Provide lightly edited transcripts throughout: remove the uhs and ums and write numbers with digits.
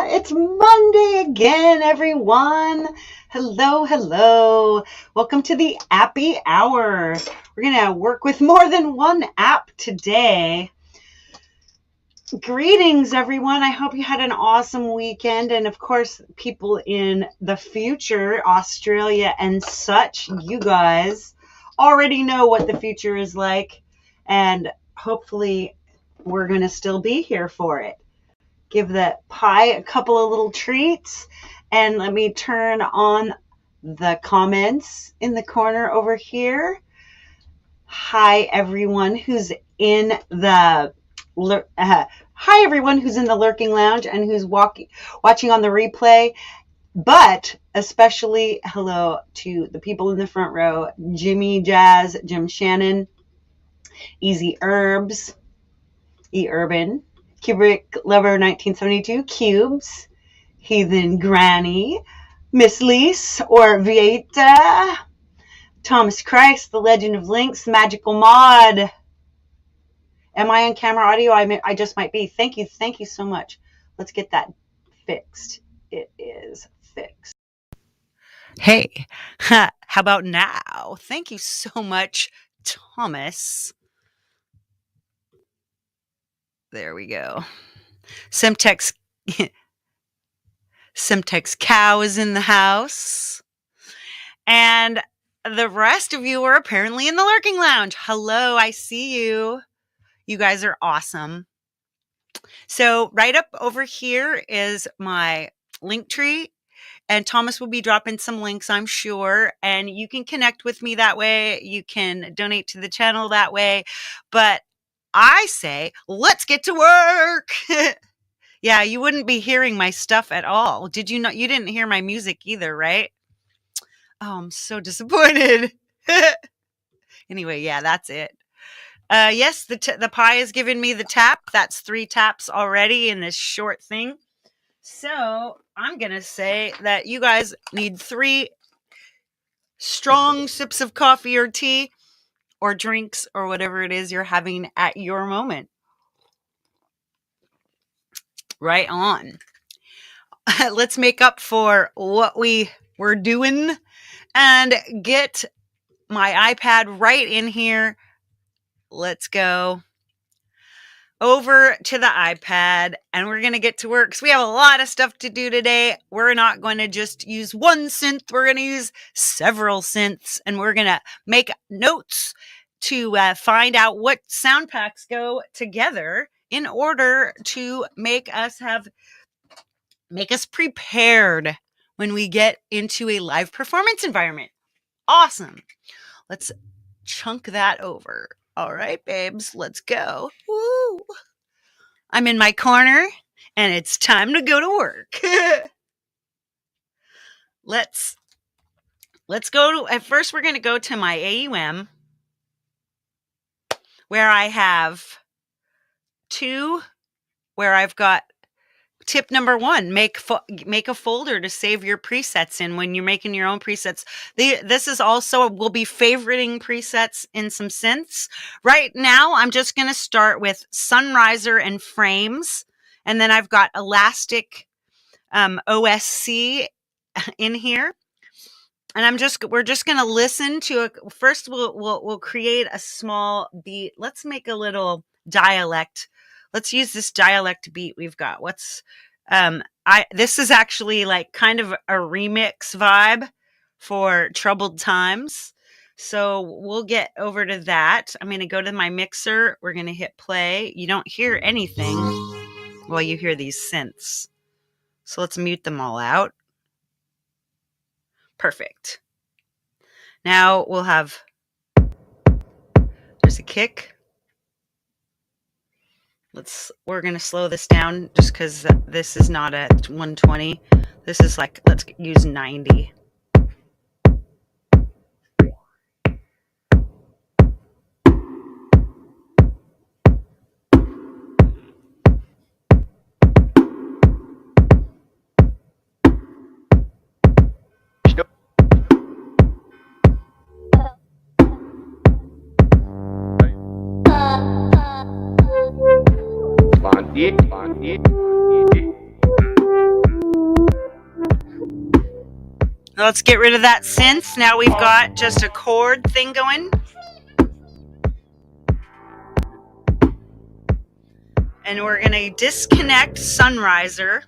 It's Monday again, everyone. Hello, hello. Welcome to the APPy Hour. We're going to work with more than one app today. Greetings, everyone. I hope you had an awesome weekend. And of course, people in the future, Australia and such, you guys already know what the future is like. And hopefully, we're going to still be here for it. Give that pie a couple of little treats, and let me turn on the comments in the corner over here. Hi everyone who's in the hi everyone who's in the lurking lounge and who's watching on the replay, but especially hello to the people in the front row: Jimmy Jazz, Jim Shannon, Easy Herbs, E Urban, Kubrick Lover 1972, Cubes, Heathen Granny, Miss Lise or Vieta, Thomas Christ, The Legend of Lynx, Magical Mod. Am I on camera audio? I just might be. Thank you so much. Let's get that fixed. It is fixed. Hey, how about now? Thank you so much, Thomas. There we go. Semtex Cow is in the house. And the rest of you are apparently in the lurking lounge. Hello, I see you. You guys are awesome. So right up over here is my link tree. And Thomas will be dropping some links, I'm sure. And you can connect with me that way. You can donate to the channel that way. But I say, let's get to work. Yeah, you wouldn't be hearing my stuff at all. Did you not? You didn't hear my music either, right? Oh, I'm so disappointed. Anyway, yeah, that's it. Yes, the pie has given me the tap. That's 3 taps already in this short thing. So I'm going to say that you guys need 3 strong sips of coffee or tea or drinks or whatever it is you're having at your moment. Right on. Let's make up for what we were doing and get my iPad right in here. Let's go over to the iPad and we're going to get to work because we have a lot of stuff to do today. We're not going to just use one synth. We're going to use several synths and we're going to make notes to find out what sound packs go together in order to make us prepared when we get into a live performance environment. Awesome. Let's chunk that over. All right, babes, let's go. Woo! I'm in my corner and it's time to go to work. Let's go to, at first we're going to go to my AUM where I have 2, where I've got tip number 1, make a folder to save your presets in when you're making your own presets. This is also, we'll be favoriting presets in some synths. Right now, I'm just going to start with Sunriser and Frames. And then I've got Elastic OSC in here. And we're just going to listen to first we'll create a small beat. Let's make a little dialect. Let's use this dialect beat we've got. This is actually like kind of a remix vibe for Troubled Times. So we'll get over to that. I'm going to go to my mixer. We're going to hit play. You don't hear anything while you hear these synths. So let's mute them all out. Perfect. Now we'll there's a kick. We're going to slow this down just because this is not at 120. This is like, let's use 90. Let's get rid of that synth. Now we've got just a chord thing going. And we're going to disconnect Sunriser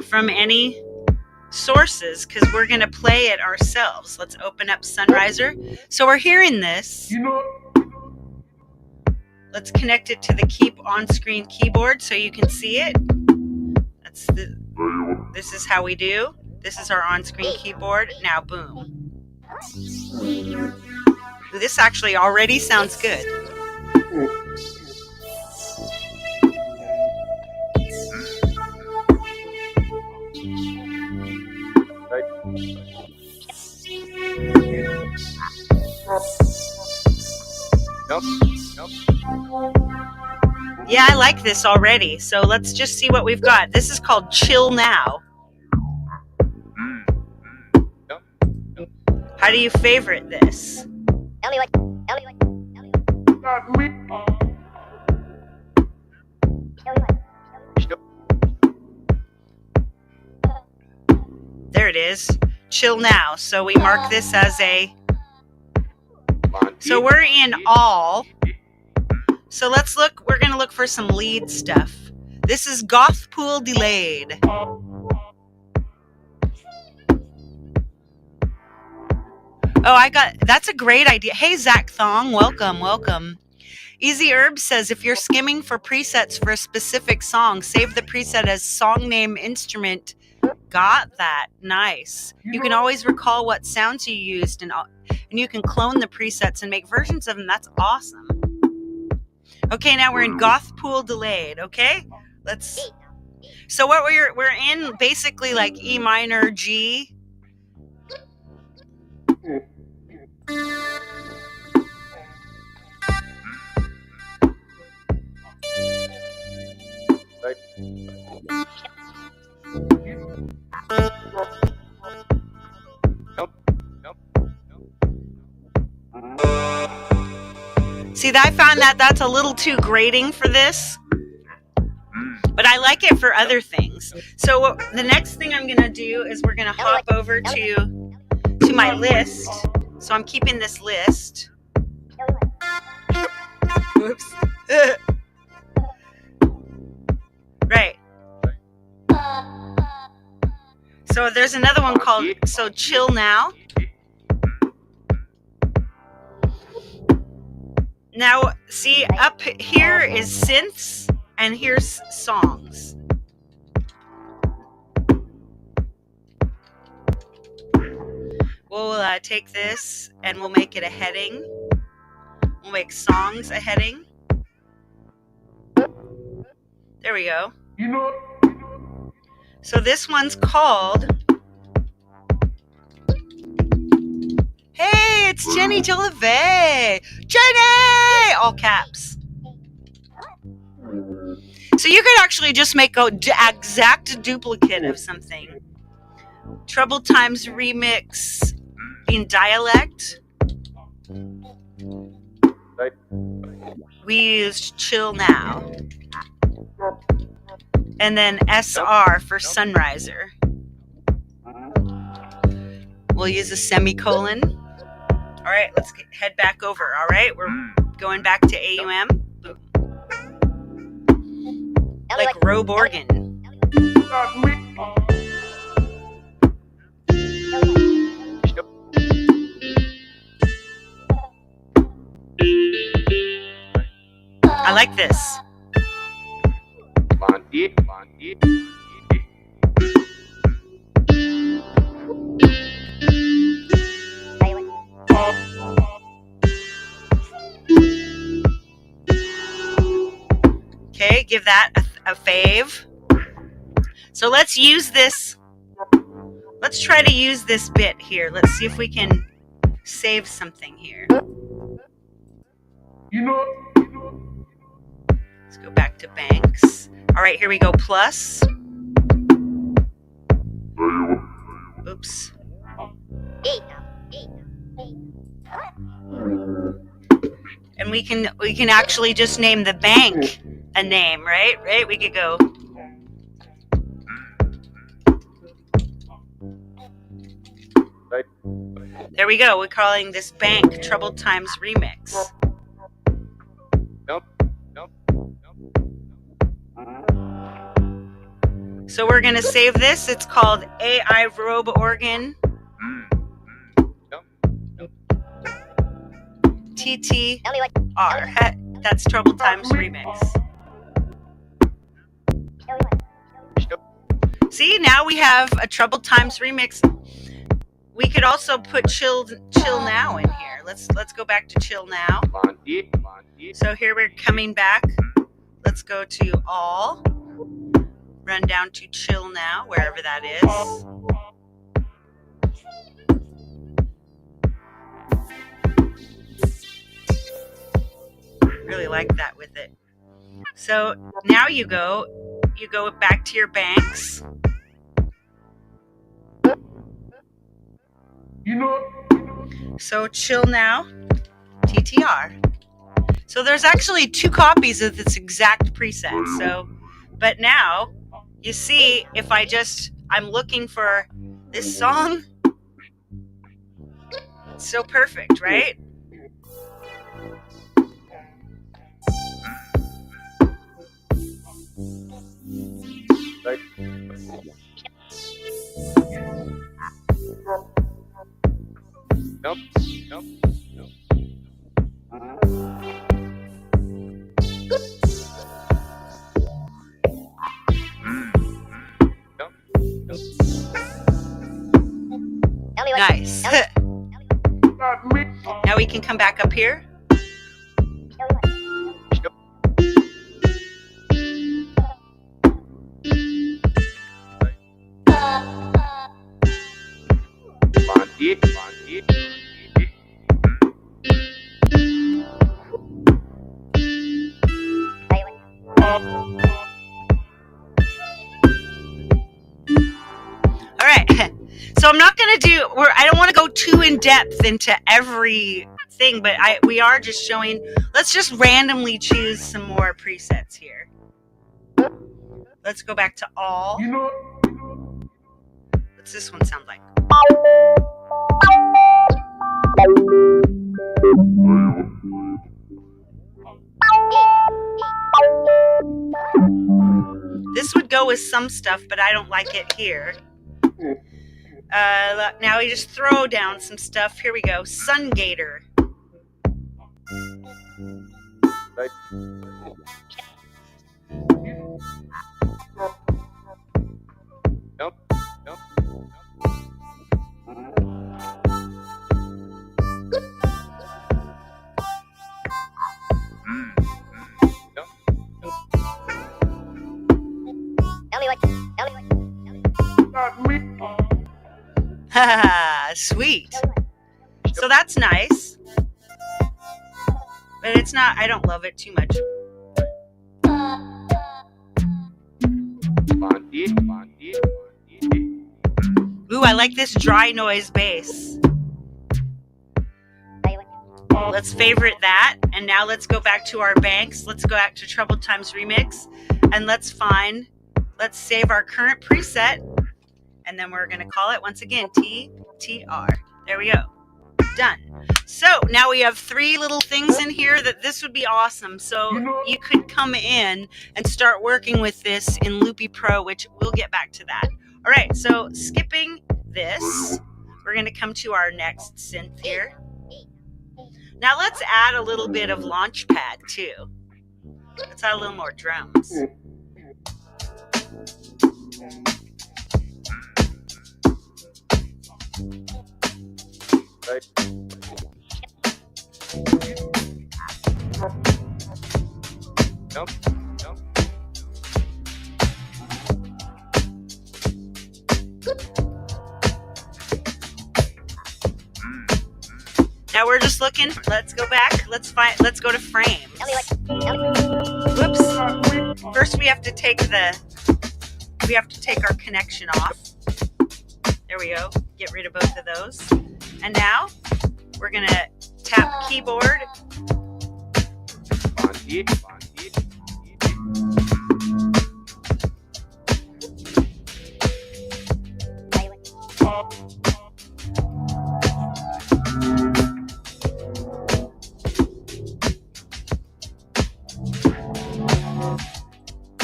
from any sources because we're going to play it ourselves. Let's open up Sunriser. So we're hearing this. Let's connect it to the Keep on-screen keyboard so you can see it. This is how we do. This is our on-screen keyboard. Now, boom. This actually already sounds good. Yeah, I like this already. So let's just see what we've got. This is called Chill Now. How do you favorite this? There it is. Chill Now. So we mark this as a... So we're in all. So let's look. We're going to look for some lead stuff. This is Goth Pool Delayed. Oh, that's a great idea. Hey, Zach Thong, welcome. Easy Herb says, if you're skimming for presets for a specific song, save the preset as song name instrument. Got that. Nice. You can always recall what sounds you used, and you can clone the presets and make versions of them. That's awesome. Okay, now we're in Goth Pool Delayed, okay? So what we're in basically like E minor, G. See, I found that's a little too grating for this, but I like it for other things. So the next thing I'm going to do is we're going to hop over to my list. So I'm keeping this list. Whoops. Right. So there's another one called Chill Now. Now, see, up here is synths, and here's songs. We'll take this, and we'll make it a heading. We'll make songs a heading. There we go. So this one's called... Hey, it's Jenny Jolivet. Jenny! All caps. So you could actually just make an exact duplicate of something. Troubled Times remix in dialect. We used Chill Now. And then SR for Sunriser. We'll use a semicolon. All right, let's head back over. All right, we're going back to AUM. Like Robe Organ. I like this. Okay, give that a fave. So let's use this. Let's try to use this bit here. Let's see if we can save something here. Let's go back to banks. All right, here we go. Plus. Oops. And we can actually just name the bank a name, right? Right? We could go. There we go. We're calling this bank Troubled Times Remix. So we're going to save this. It's called AI Robe Organ. TTR. That's Troubled Times Remix. See, now we have a Troubled Times Remix. We could also put Chill Now in here. Let's go back to Chill Now. So here we're coming back. Let's go to All. Run down to Chill Now, wherever that is. Really like that with it. So now you go back to your banks. So Chill Now, TTR. So there's actually 2 copies of this exact preset. So, but now you see, if I'm looking for this song, it's so perfect, right? Nope. Nice. Now we can come back up here. So I'm not going to I don't want to go too in depth into everything, but we are just showing, let's just randomly choose some more presets here. Let's go back to All. What's this one sound like? This would go with some stuff, but I don't like it here. Now we just throw down some stuff. Here we go. Sun Gator. Nope. Sweet. So that's nice. But it's not, I don't love it too much. Ooh, I like this dry noise bass. Let's favorite that. And now let's go back to our banks. Let's go back to Troubled Times Remix. And let's save our current preset. And then we're going to call it, once again, TTR. There we go. Done. So now we have 3 little things in here that this would be awesome. So you could come in and start working with this in Loopy Pro, which we'll get back to that. All right, so skipping this, we're going to come to our next synth here. Now let's add a little bit of Launchpad too. Let's add a little more drums. Now we're just looking. Let's go back. Let's go to frames. Whoops. First we have to take our connection off. There we go. Get rid of both of those. And now we're gonna tap keyboard.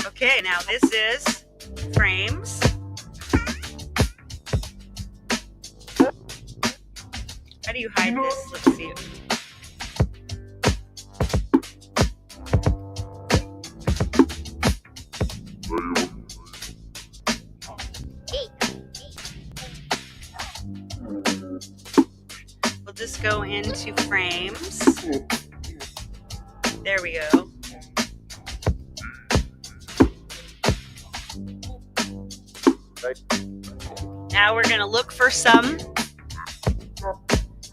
Okay, now this is frames. How do you hide this? Let's see. We'll just go into frames. There we go. Now we're going to look for some.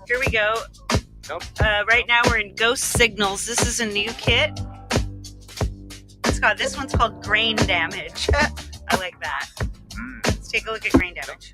Here we go. Right now we're in Ghost Signals. This is a new kit. This one's called Grain Damage. I like that. Let's take a look at grain damage.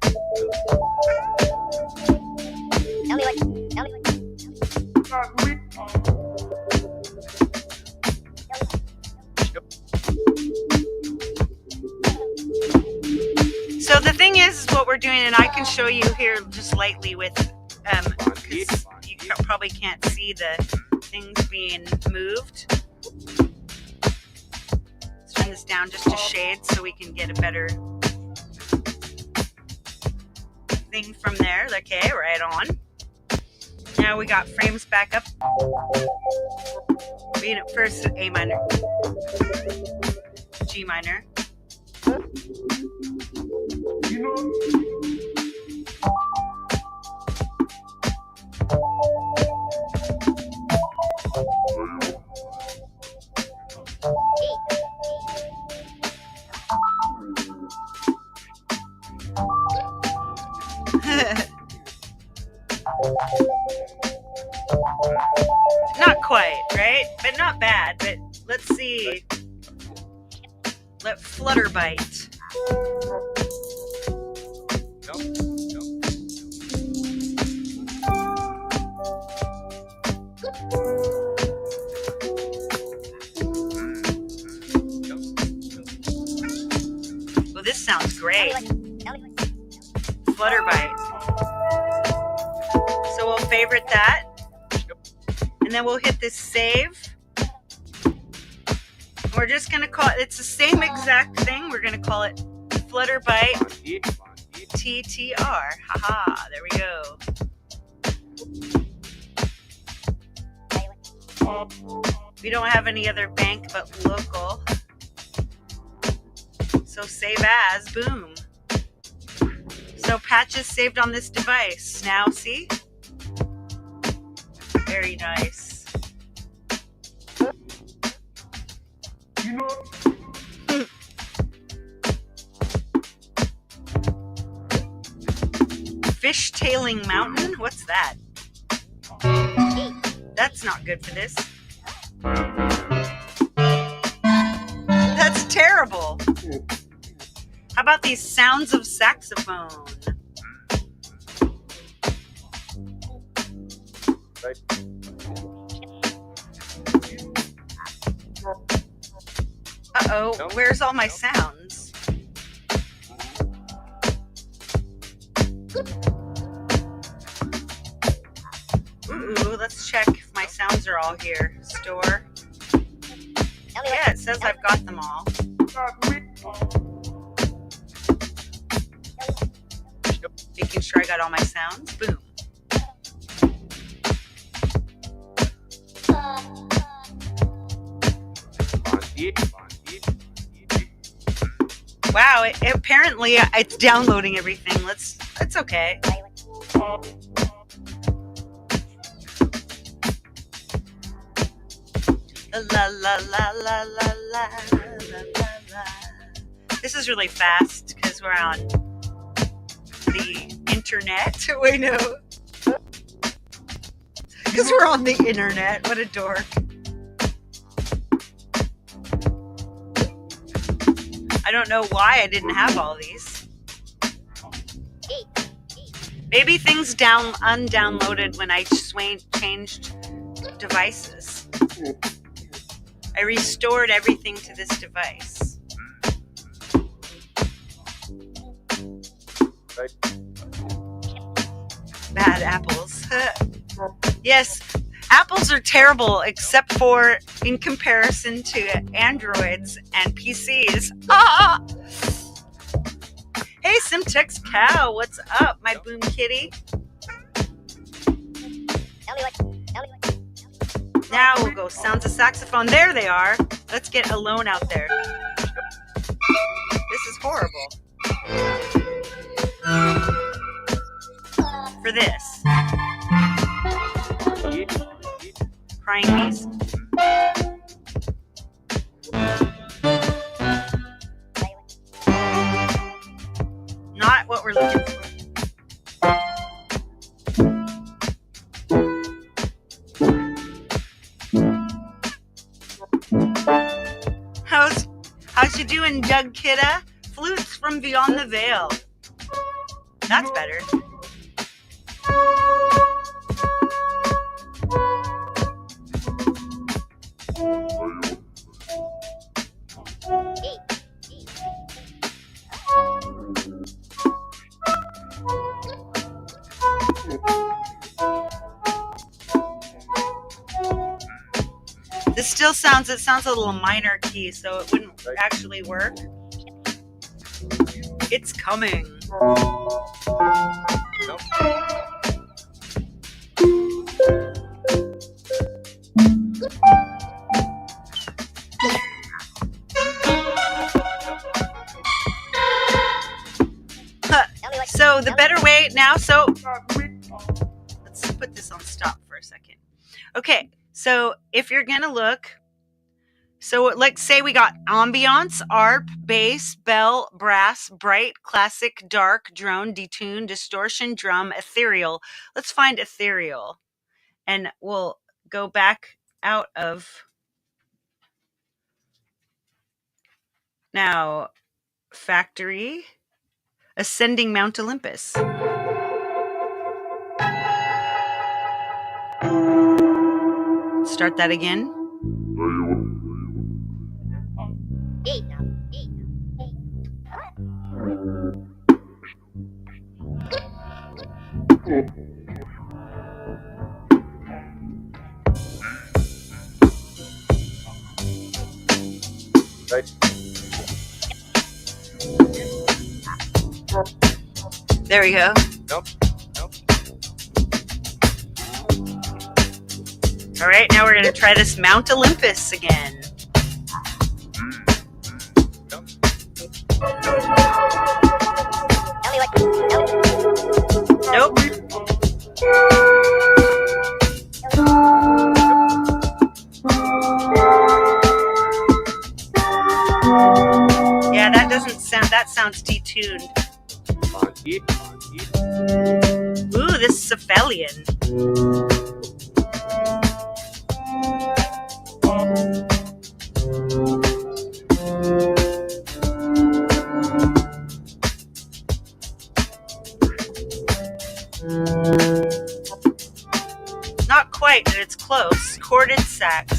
So the thing is what we're doing, and I can show you here just lightly with, because you probably can't see the things being moved. Let's turn this down just to shade so we can get a better thing from there. Okay, right on. Now we got frames back up. Being at first A minor, G minor. Not quite, right? But not bad. But let's see. Let flutter bite. Well, this sounds great. Flutter bite. So we'll favorite that. And then we'll hit this save. We're just going to call it, it's the same exact thing. We're going to call it Flutter Bite TTR. Haha, there we go. We don't have any other bank but local. So save as, boom. So patches saved on this device. Now see? Very nice. Fishtailing Mountain? What's that? That's not good for this. That's terrible. How about these sounds of saxophone? Uh-oh, where's all my sounds? Ooh, let's check if my sounds are all here. Store. Yeah, it says I've got them all. Making sure I got all my sounds. Boom. Wow, apparently it's downloading everything. It's okay. La la la la la la la la. This is really fast because we're on the internet. Wait, no. Because we're on the internet. What a dork. I don't know why I didn't have all these. Maybe things undownloaded when I changed devices. I restored everything to this device. Bad apples. Yes, apples are terrible except for in comparison to Androids and PCs. Ah! Hey, Simtex Cow, what's up, my boom kitty? Now we'll go sounds of saxophone. There they are. Let's get Alone out there. This is horrible. For this. Crying beast. Not what we're looking for. How's you doing, Doug Kidda? Flutes from Beyond the Veil. That's better. It sounds a little minor key, so it wouldn't actually work. It's coming. Nope. So the better way now, let's put this on stop for a second. Okay, so if you're gonna look, so like say we got ambiance, arp, bass, bell, brass, bright, classic, dark, drone, detune, distortion, drum, ethereal. Let's find ethereal. And we'll go back out of now factory, ascending Mount Olympus. Start that again. There we go. Nope. All right, now we're going to try this Mount Olympus again. Nope. Yeah, that sounds detuned. Ooh, this is Cephalian. Not quite, but it's close. Chorded sax.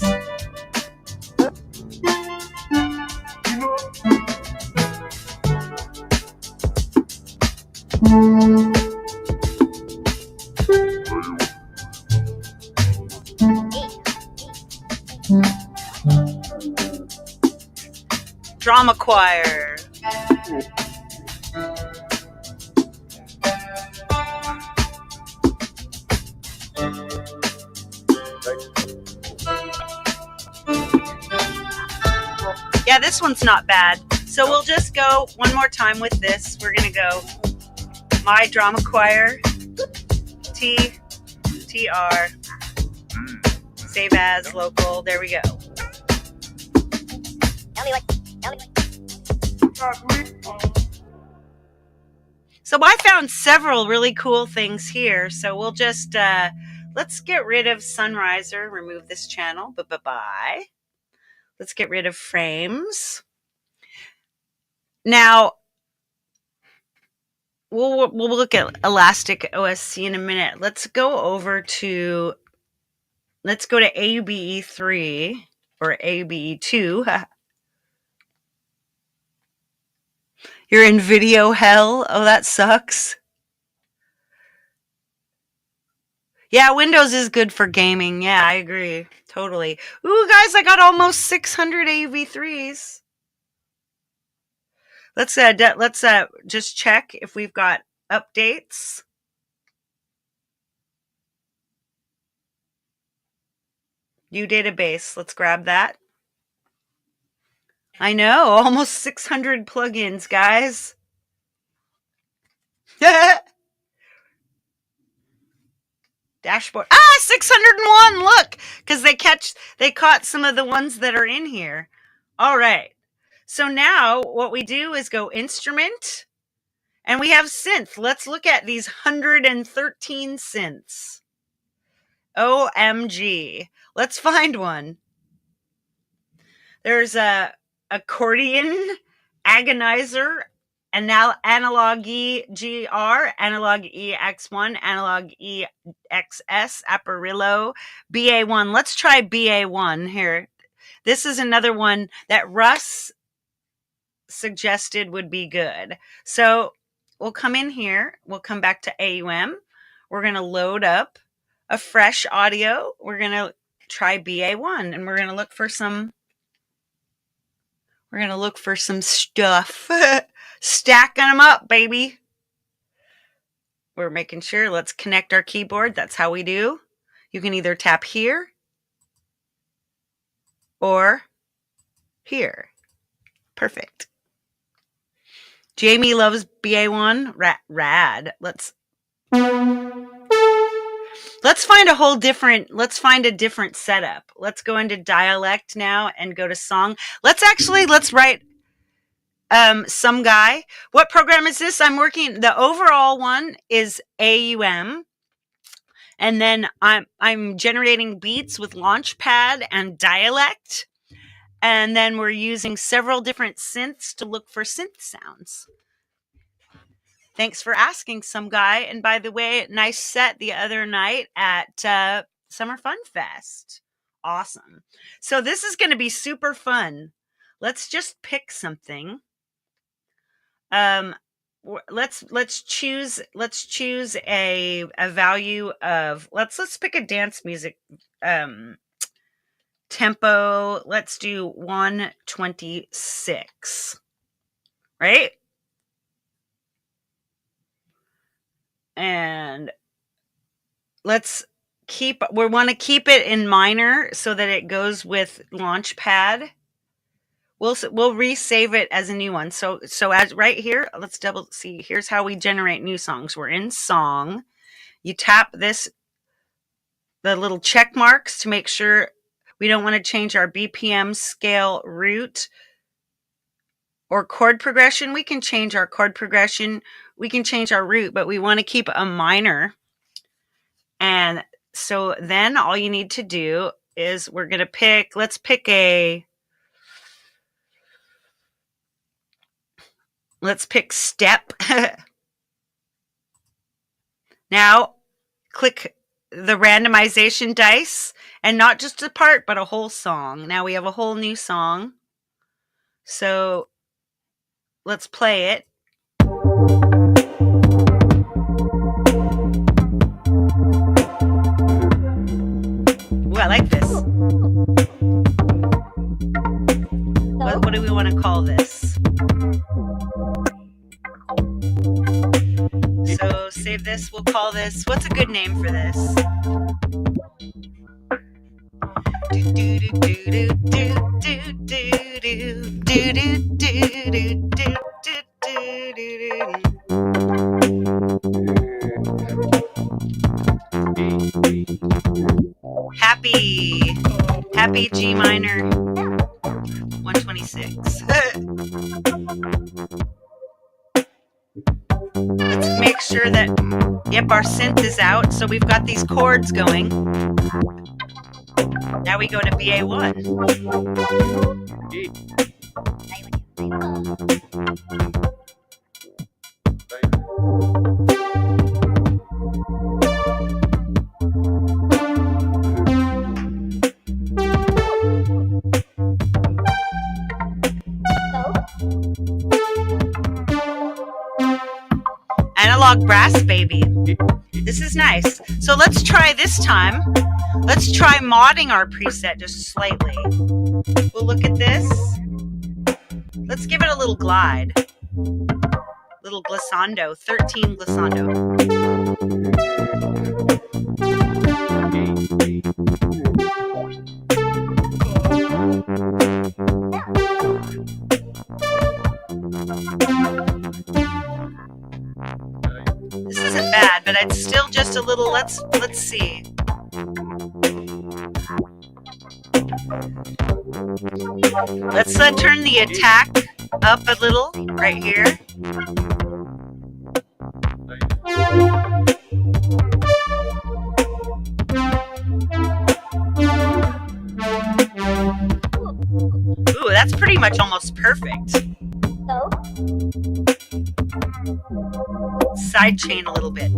Drama choir. Yeah, this one's not bad. So we'll just go one more time with this. We're going to go my drama choir, TR, save as, local. There we go. So I found several really cool things here. So we'll just Let's get rid of Sunriser, remove this channel, bye. Let's get rid of frames. Now, we'll look at Elastic OSC in a minute. Let's go to APPy 3 or APPy 2. You're in video hell? Oh, that sucks. Yeah, Windows is good for gaming. Yeah, I agree. Totally. Ooh, guys, I got almost 600 AV3s. Let's just check if we've got updates. New database. Let's grab that. I know, almost 600 plugins, guys. Dashboard. 601. Look, because they caught some of the ones that are in here. All right. So now what we do is go instrument, and we have synth. Let's look at these 113 synths. OMG. Let's find one. There's a accordion, agonizer, analog EGR, analog EX1, analog EXS, Apparillo, BA1. Let's try BA1 here. This is another one that Russ suggested would be good. So we'll come in here. We'll come back to AUM. We're going to load up a fresh audio. We're going to try BA1, and we're going to look for some stuff. Stacking them up, baby. We're making sure. Let's connect our keyboard. That's how we do. You can either tap here or here. Perfect. Jamie loves BA1. Rad. Let's find a different setup. Let's go into dialect now and go to song. Let's write some guy. What program is this? I'm working. The overall one is AUM. And then I'm generating beats with Launchpad and dialect. And then we're using several different synths to look for synth sounds. Thanks for asking, some guy. And by the way, nice set the other night at Summer Fun Fest. Awesome. So this is going to be super fun. Let's just pick something. Let's choose a value of let's pick a dance music tempo. Let's do 126. Right? And we want to keep it in minor so that it goes with Launchpad. We'll resave it as a new one. So as right here, let's see. Here's how we generate new songs. We're in song. You tap the little check marks to make sure we don't want to change our BPM, scale, root, or chord progression. We can change our chord progression. We can change our root, but we want to keep a minor. And so then all you need to do is let's pick step. Now click the randomization dice, and not just a part, but a whole song. Now we have a whole new song. So let's play it. Ooh, I like this. What do we want to call this? So save this. We'll call this. What's a good name for this? Happy G minor 126. Let's make make sure that, yep, our synth is out. So we've got these chords going. Now we go to BA1. Analog brass, baby. This is nice. So let's try this time. Let's try modding our preset just slightly. We'll look at this. Let's give it a little glide. Little glissando, 13 glissando. This isn't bad, but I'd still just a little, let's see. Let's turn the attack up a little right here. Ooh, that's pretty much almost perfect. Side chain a little bit.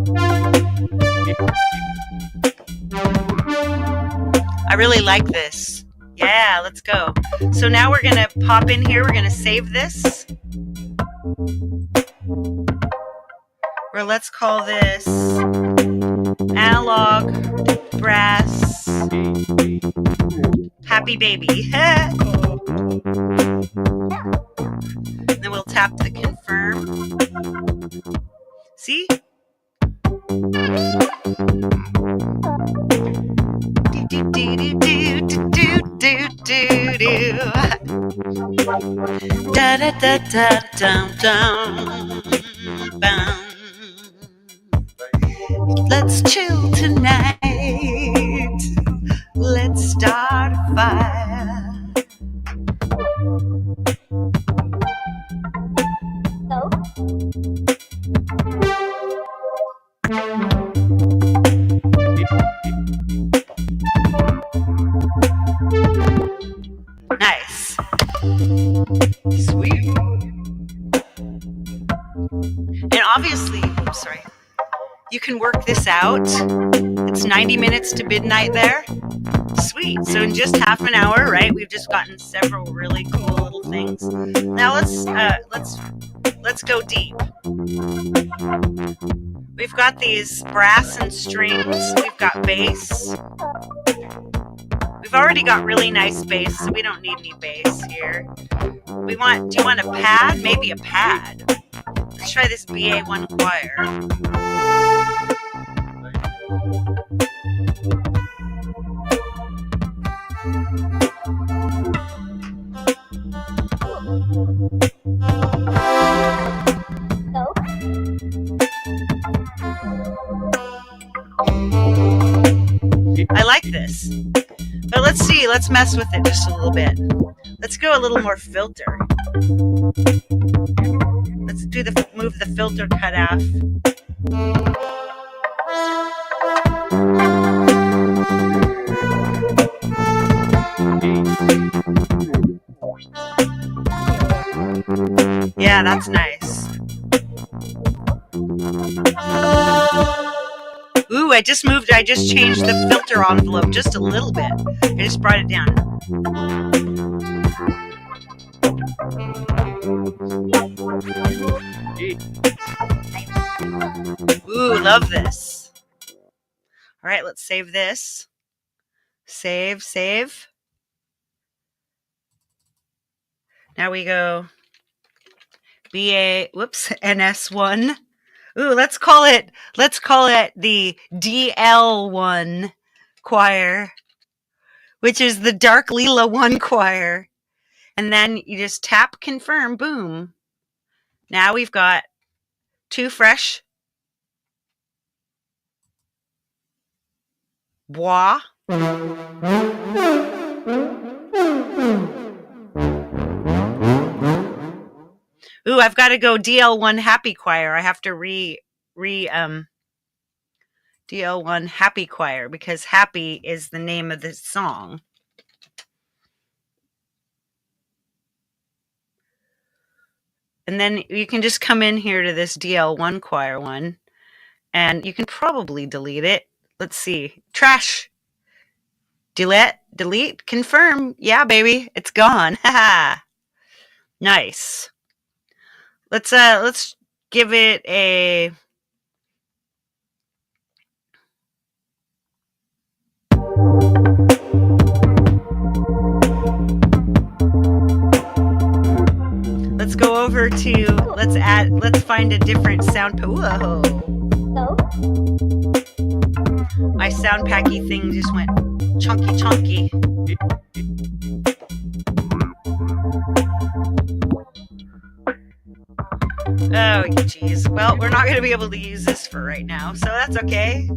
I really like this. Yeah, let's go. So now we're gonna pop in here. We're gonna save this. Or let's call this analog brass happy baby. Then we'll tap the confirm. See? Da da da da dum dum. Let's chill tonight. Let's start a fire. Nice. Sweet. And obviously, oops, sorry. You can work this out. It's 90 minutes to midnight there. Sweet. So in just half an hour, right? We've just gotten several really cool little things. Now let's go deep. We've got these brass and strings. We've got bass. We've already got really nice bass, so we don't need any bass here. Do you want a pad? Maybe a pad. Let's try this BA1 choir. I like this. But let's see, let's mess with it just a little bit. Let's go a little more filter. Let's move the filter cutoff. Yeah, that's nice. Ooh, I just changed the filter envelope just a little bit. I just brought it down. Ooh, love this. All right, let's save this. Save. Now we go NS1. Ooh, let's call it the DL1 choir, which is the Dark Leela 1 choir. And then you just tap confirm, boom. Now we've got 2 fresh. Bois. Ooh, I've got to go DL1 happy choir. I have to DL1 Happy Choir, because Happy is the name of this song. And then you can just come in here to this DL1 choir one, and you can probably delete it. Let's see. Trash. Delete, confirm. Yeah, baby, it's gone. Haha. Nice. Let's give it a let's go over to let's find a different sound. Whoa. My sound packy thing just went chunky. Oh, geez. Well, we're not going to be able to use this for right now, so that's okay.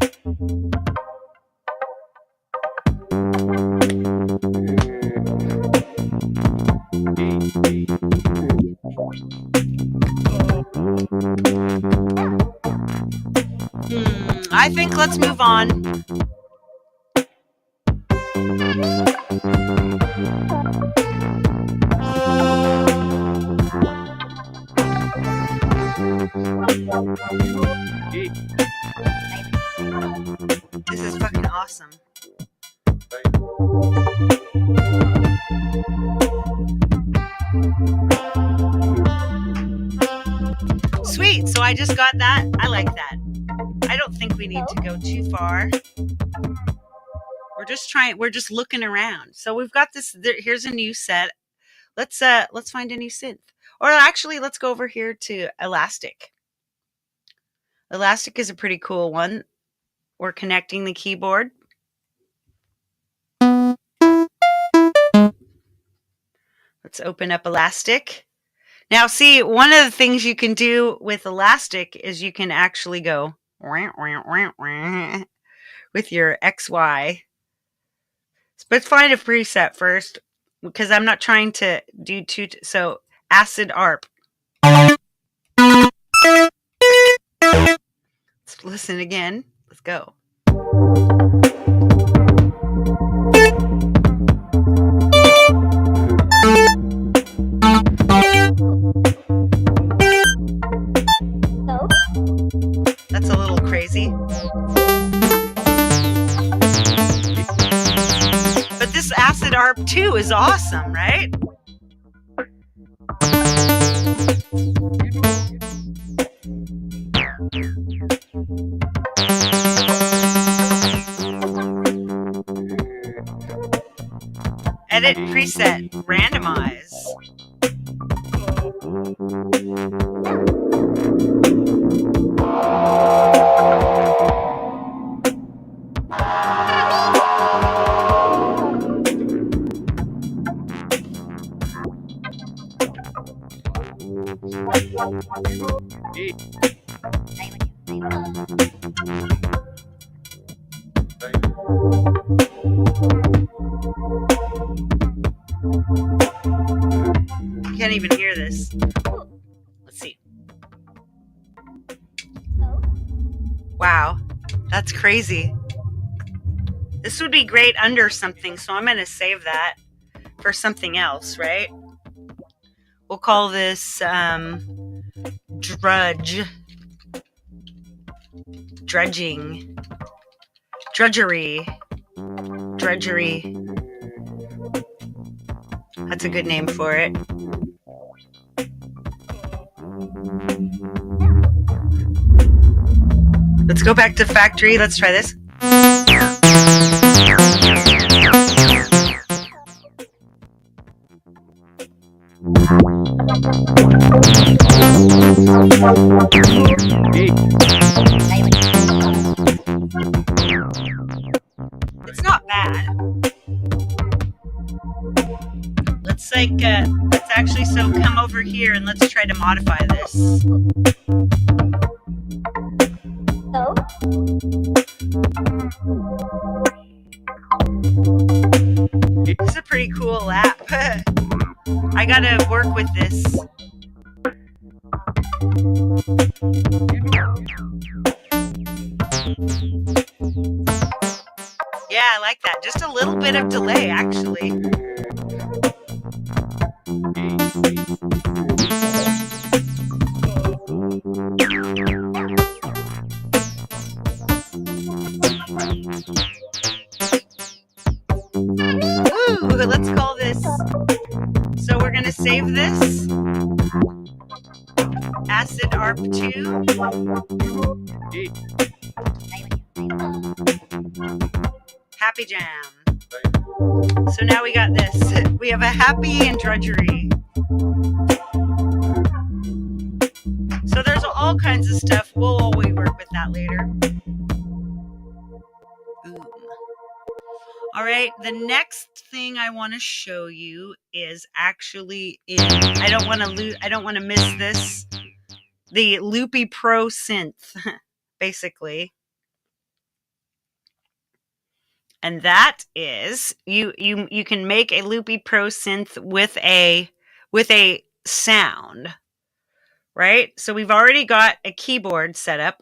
I think let's move on. This is fucking awesome. Sweet, so I just got that. I like that. I don't think we need to go too far. We're just looking around. So we've got this, here's a new set. Let's find a new synth. Or actually, let's go over here to Elastic. Elastic is a pretty cool one. We're connecting the keyboard. Let's open up Elastic. Now, see, one of the things you can do with Elastic is you can actually go with your XY. But find a preset first, because I'm not trying to do so acid ARP. Let's listen again. Let's go. That's a little crazy. But this acid ARP too is awesome, right? Edit preset, randomize. You can't even hear this. Let's see. Wow, that's crazy. This would be great under something, so I'm going to save that for something else, right? We'll call this drudgery. That's a good name for it. Let's go back to factory. Let's try this. It's not bad. Let's actually, so come over here and let's try to modify this. This is a pretty cool app. I gotta work with this. that. Just a little bit of delay, actually. Ooh, let's call this. So we're going to save this. Acid ARP 2. Happy Jam. So now we got this. We have a happy and drudgery. So there's all kinds of stuff. We'll always work with that later. Boom. All right, the next thing I want to show you is actually I don't want to miss this. The Loopy Pro Synth, basically. And that is you can make a Loopy Pro Synth with a sound. Right? So we've already got a keyboard set up.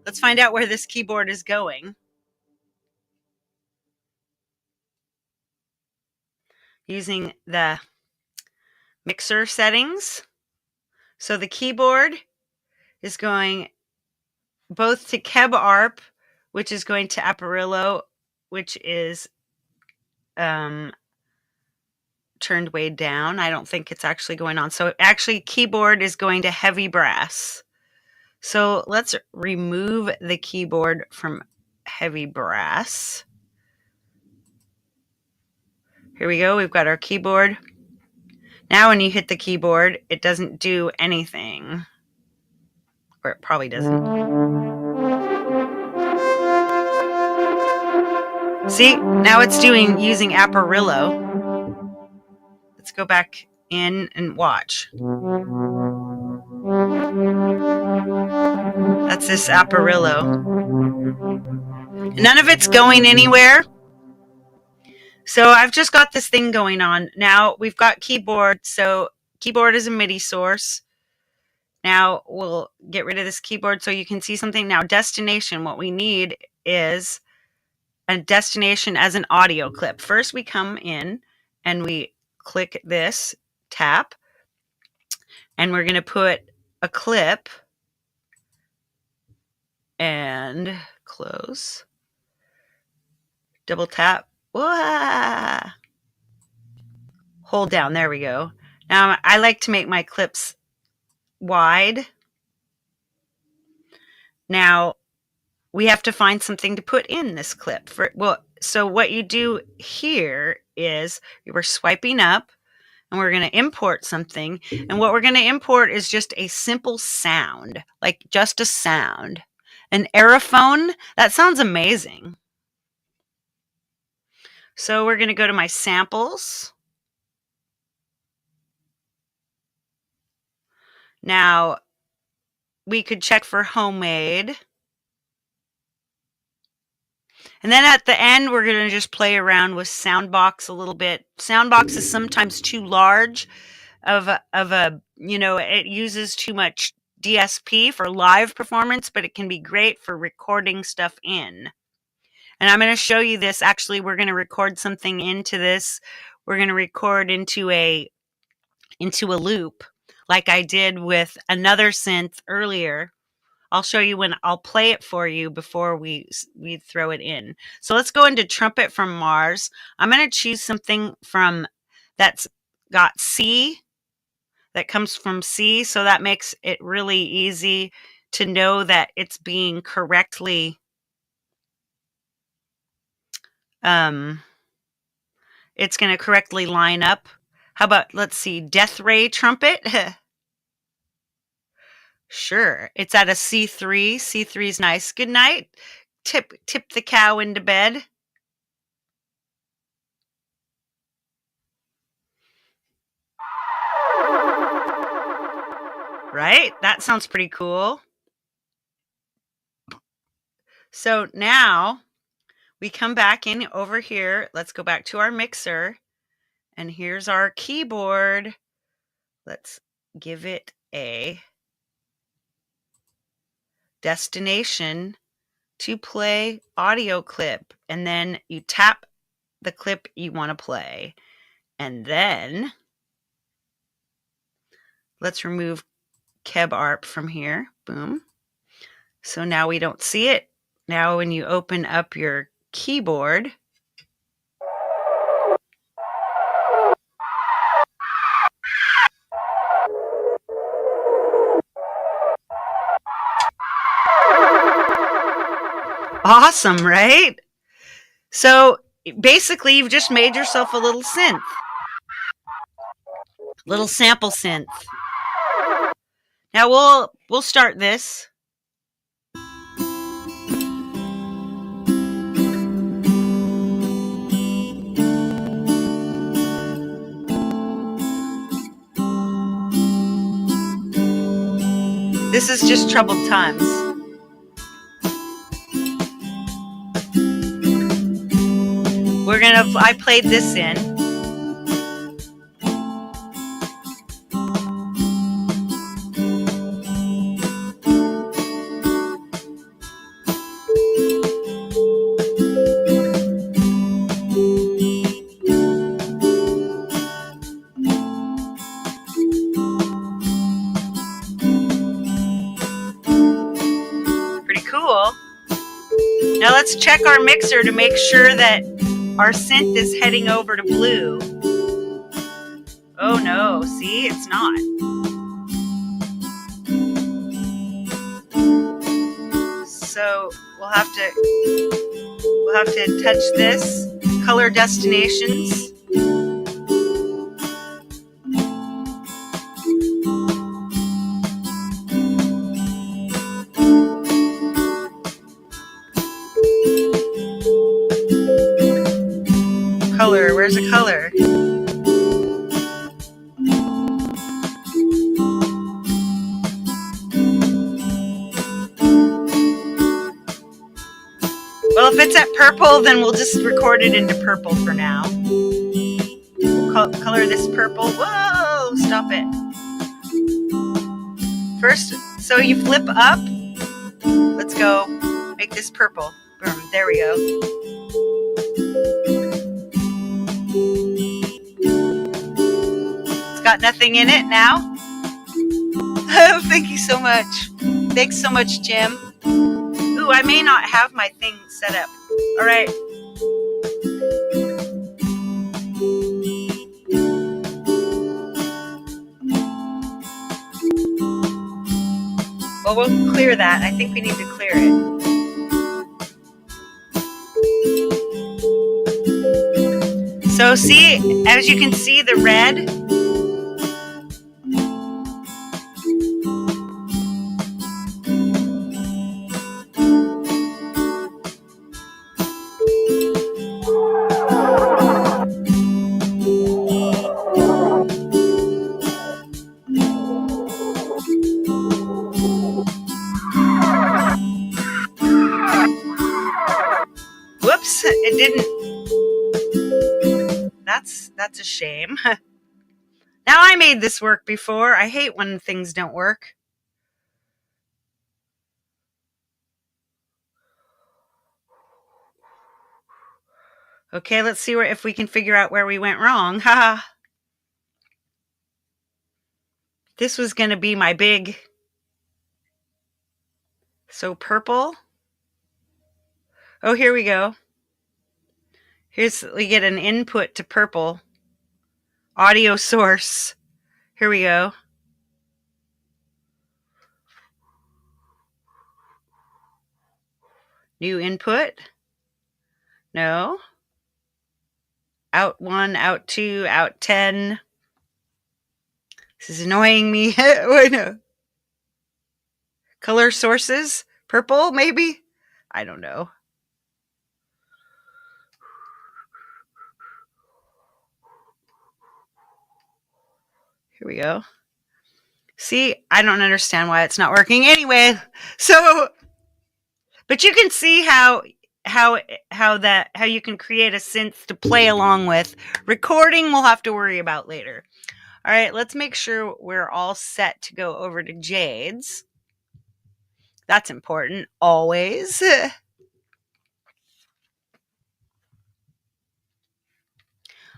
Let's find out where this keyboard is going. Using the mixer settings. So the keyboard is going both to Keb ARP, which is going to Apparillo, which is turned way down. I don't think it's actually going on. So actually keyboard is going to heavy brass. So let's remove the keyboard from heavy brass. Here we go. We've got our keyboard. Now when you hit the keyboard, it doesn't do anything. Or it probably doesn't. See, now it's using Apparillo. Let's go back in and watch. That's this Apparillo. None of it's going anywhere. So I've just got this thing going on. Now we've got keyboard. So keyboard is a MIDI source. Now we'll get rid of this keyboard so you can see something. Now destination, what we need is a destination as an audio clip. First we come in and we click this, tap, and we're going to put a clip and close. Double tap. Wah! Hold down. There we go. Now I like to make my clips wide. Now we have to find something to put in this clip. So what you do here is we're swiping up and we're going to import something. And what we're going to import is just a simple sound, like just a sound. An aerophone, that sounds amazing. So we're going to go to my samples. Now, we could check for homemade. And then at the end, we're going to just play around with Soundbox a little bit. Soundbox is sometimes too large it uses too much DSP for live performance, but it can be great for recording stuff in. And I'm going to show you this. Actually, we're going to record something into this. We're going to record into a loop like I did with another synth earlier. I'll show you when I'll play it for you before we throw it in. So let's go into Trumpet from Mars. I'm going to choose something that's got C, that comes from C. So that makes it really easy to know that it's being correctly it's going to correctly line up. How about, let's see, Death Ray Trumpet? Sure. It's at a C3. C3 is nice. Good night. Tip the cow into bed. Right? That sounds pretty cool. So now we come back in over here. Let's go back to our mixer. And here's our keyboard. Let's give it a destination to play audio clip. And then you tap the clip you want to play. And then let's remove KebARP from here. Boom. So now we don't see it. Now when you open up your keyboard, awesome, right? So basically you've just made yourself a little synth. Little sample synth. Now we'll start this. This is just troubled times. I played this in. Pretty cool. Now let's check our mixer to make sure that our synth is heading over to blue. Oh no, see, it's not. So we'll have to touch this. Color destinations. Color, where's the color? Well, if it's at purple, then we'll just record it into purple for now. We'll color this purple. Whoa, stop it. First, so you flip up. Let's go make this purple. Boom, there we go. It's got nothing in it now. Oh, thank you so much. Thanks so much, Jim. Ooh, I may not have my thing set up. All right. Well, we'll clear that. I think we need to clear it. So see, as you can see, the red. Whoops, it didn't. That's a shame. Now I made this work before. I hate when things don't work. Okay, let's see if we can figure out where we went wrong. Haha. This was going to be my big. So purple. Oh, here we go. We get an input to purple. Audio source. Here we go. New input. No. Out 1, out 2, out 10. This is annoying me. Wait, no. Color sources. Purple, maybe? I don't know. Here we go. See, I don't understand why it's not working anyway. So, but you can see how you can create a synth to play along with. Recording we'll have to worry about later. All right, let's make sure we're all set to go over to Jade's. That's important, always.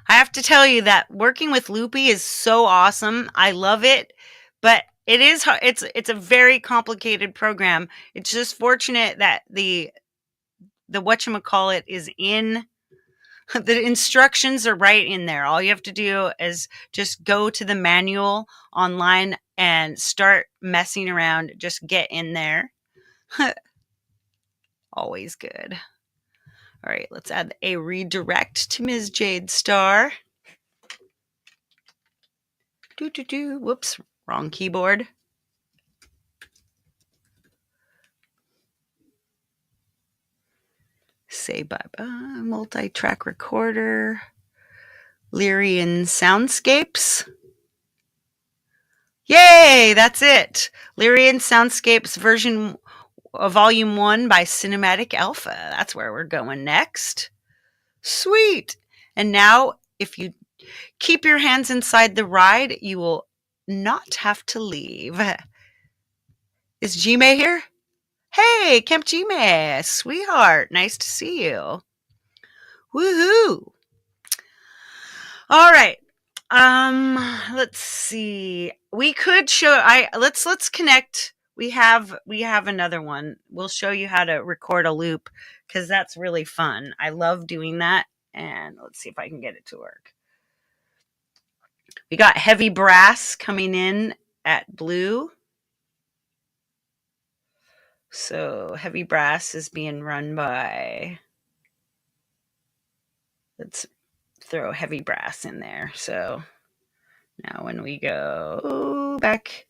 I have to tell you that working with Loopy is so awesome. I love it, but it is it's a very complicated program. It's just fortunate that the whatchamacallit is in the instructions are right in there. All you have to do is just go to the manual online and start messing around. Just get in there. Always good. All right, let's add a redirect to Ms. Jade Star. Whoops, wrong keyboard. Say bye-bye. Multi-track recorder. Lyrian Soundscapes. Yay, that's it. Lyrian Soundscapes version volume 1 by Cinematic Alpha. That's where we're going next. Sweet. And now, if you keep your hands inside the ride, you will not have to leave. Is Jime here? Hey, Camp Jime, sweetheart. Nice to see you. Woohoo. All right. Let's see. We could show let's connect. We have another one. We'll show you how to record a loop because that's really fun. I love doing that. And let's see if I can get it to work. We got heavy brass coming in at blue. So heavy brass is being run by, let's throw heavy brass in there. So now when we go back.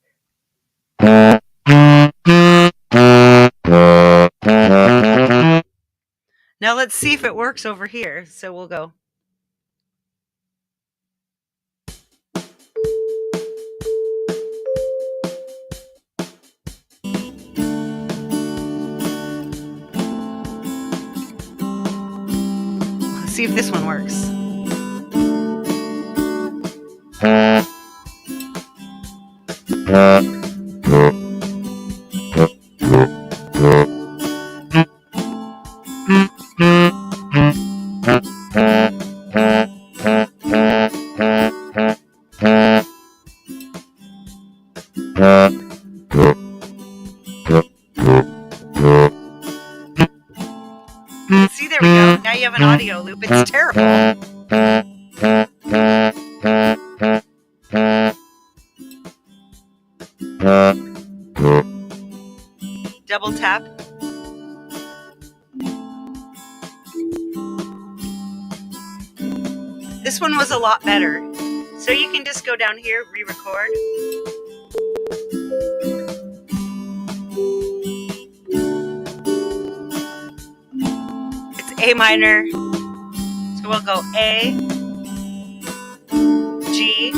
Now let's see if it works over here. So we'll go. Let's see if this one works. See, there we go. Now you have an audio loop. It's terrible. Double tap. This one was a lot better. So you can just go down here, re-record. It's A minor. So we'll go A, G,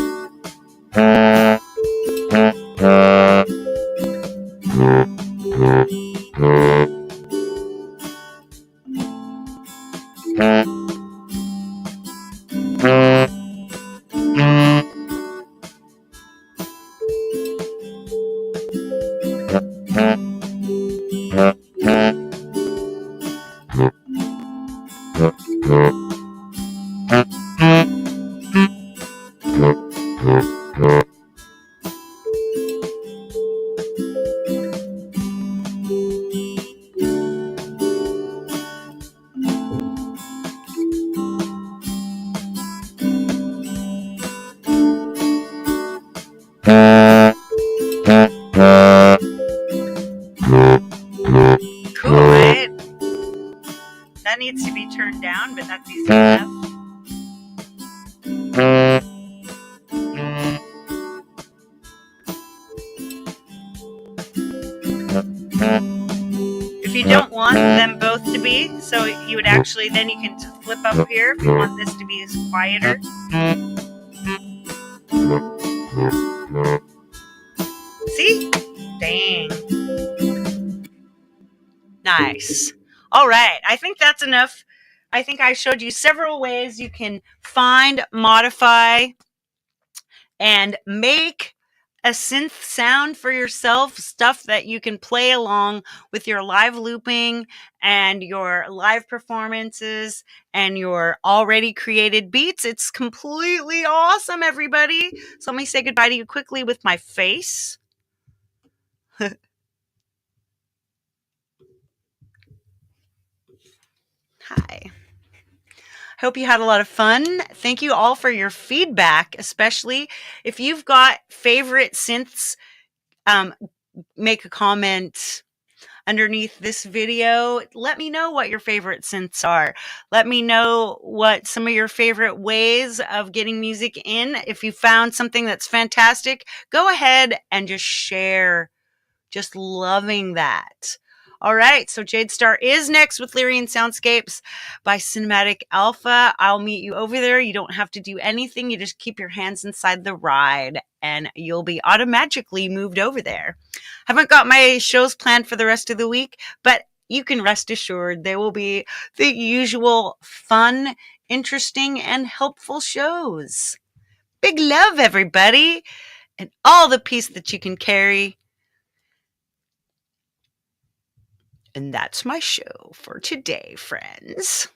needs to be turned down, but that's easy enough. If you don't want them both to be, so you would actually, then you can flip up here if you want this to be quieter. See? Dang. Nice. All right. I think that's enough. I think I showed you several ways you can find, modify, and make a synth sound for yourself, stuff that you can play along with your live looping and your live performances and your already created beats, it's completely awesome, everybody. So let me say goodbye to you quickly with my face. Hi. Hope you had a lot of fun. Thank you all for your feedback, especially if you've got favorite synths. Make a comment underneath this video. Let me know what your favorite synths are. Let me know what some of your favorite ways of getting music in. If you found something that's fantastic, go ahead and just share. Just loving that. All right, so Jade Star is next with Lyrian Soundscapes by Cinematic Alpha. I'll meet you over there. You don't have to do anything. You just keep your hands inside the ride and you'll be automatically moved over there. Haven't got my shows planned for the rest of the week, but you can rest assured there will be the usual fun, interesting, and helpful shows. Big love, everybody, and all the peace that you can carry. And that's my show for today, friends.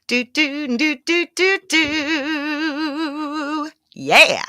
Do, do, do, do, do, do. Yeah.